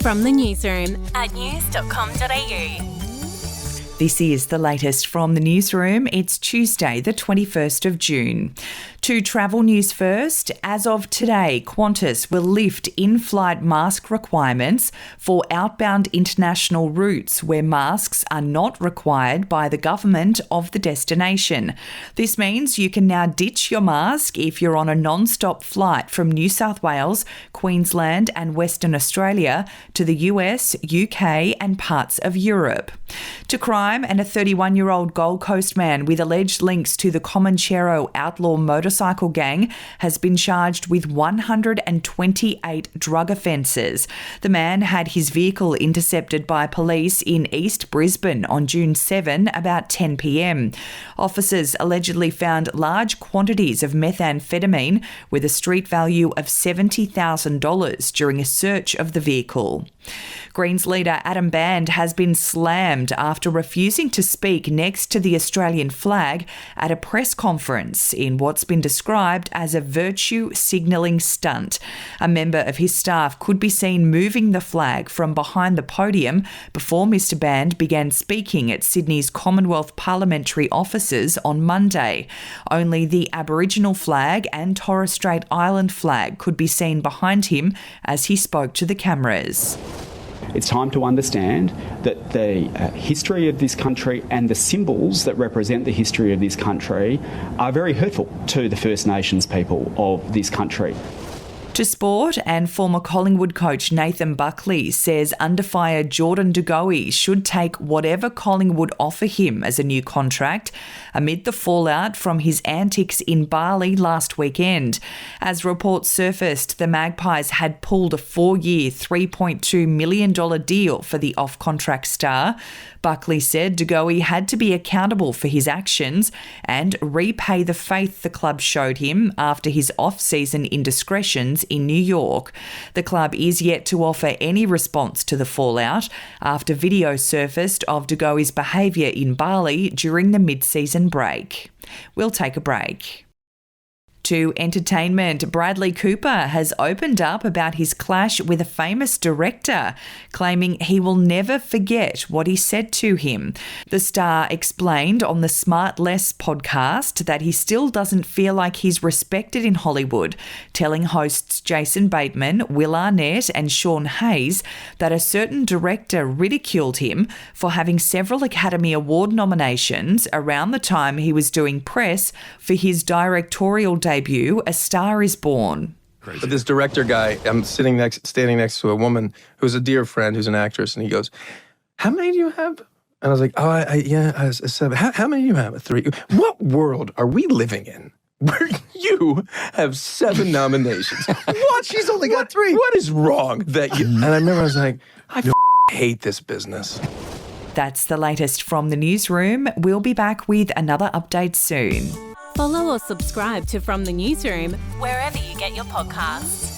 From the newsroom at news.com.au. This is the latest from the newsroom. It's Tuesday, the 21st of June. To travel news first, as of today, Qantas will lift in-flight mask requirements for outbound international routes where masks are not required by the government of the destination. This means you can now ditch your mask if you're on a non-stop flight from New South Wales, Queensland and Western Australia to the US, UK and parts of Europe. To crime, and a 31-year-old Gold Coast man with alleged links to the Comanchero outlaw motorcycle gang has been charged with 128 drug offences. The man had his vehicle intercepted by police in East Brisbane on June 7 about 10 p.m. Officers allegedly found large quantities of methamphetamine with a street value of $70,000 during a search of the vehicle. Greens leader Adam Band has been slammed after refusing to speak next to the Australian flag at a press conference in what's been described as a virtue signalling stunt. A member of his staff could be seen moving the flag from behind the podium before Mr Band began speaking at Sydney's Commonwealth Parliamentary offices on Monday. Only the Aboriginal flag and Torres Strait Island flag could be seen behind him as he spoke to the cameras. It's time to understand that the history of this country and the symbols that represent the history of this country are very hurtful to the First Nations people of this country. To sport, and former Collingwood coach Nathan Buckley says under-fire Jordan De Goey should take whatever Collingwood offer him as a new contract amid the fallout from his antics in Bali last weekend. As reports surfaced, the Magpies had pulled a 4-year $3.2 million deal for the off-contract star. Buckley said De Goey had to be accountable for his actions and repay the faith the club showed him after his off-season indiscretions in New York. The club is yet to offer any response to the fallout after video surfaced of De Goey's behaviour in Bali during the mid-season break. We'll take a break. To entertainment, Bradley Cooper has opened up about his clash with a famous director, claiming he will never forget what he said to him. The star explained on the Smart Less podcast that he still doesn't feel like he's respected in Hollywood, telling hosts Jason Bateman, Will Arnett and Sean Hayes that a certain director ridiculed him for having several Academy Award nominations around the time he was doing press for his directorial debut, A Star is Born. But this director guy, I'm standing next to a woman who's a dear friend, who's an actress, and he goes, "How many do you have?" And I was like, I 7. How many do you have? 3. What world are we living in where you have 7 nominations? What? She's only got 3. What is wrong that you... And I remember I was like, I hate this business. That's the latest from the newsroom. We'll be back with another update soon. Follow or subscribe to From the Newsroom wherever you get your podcasts.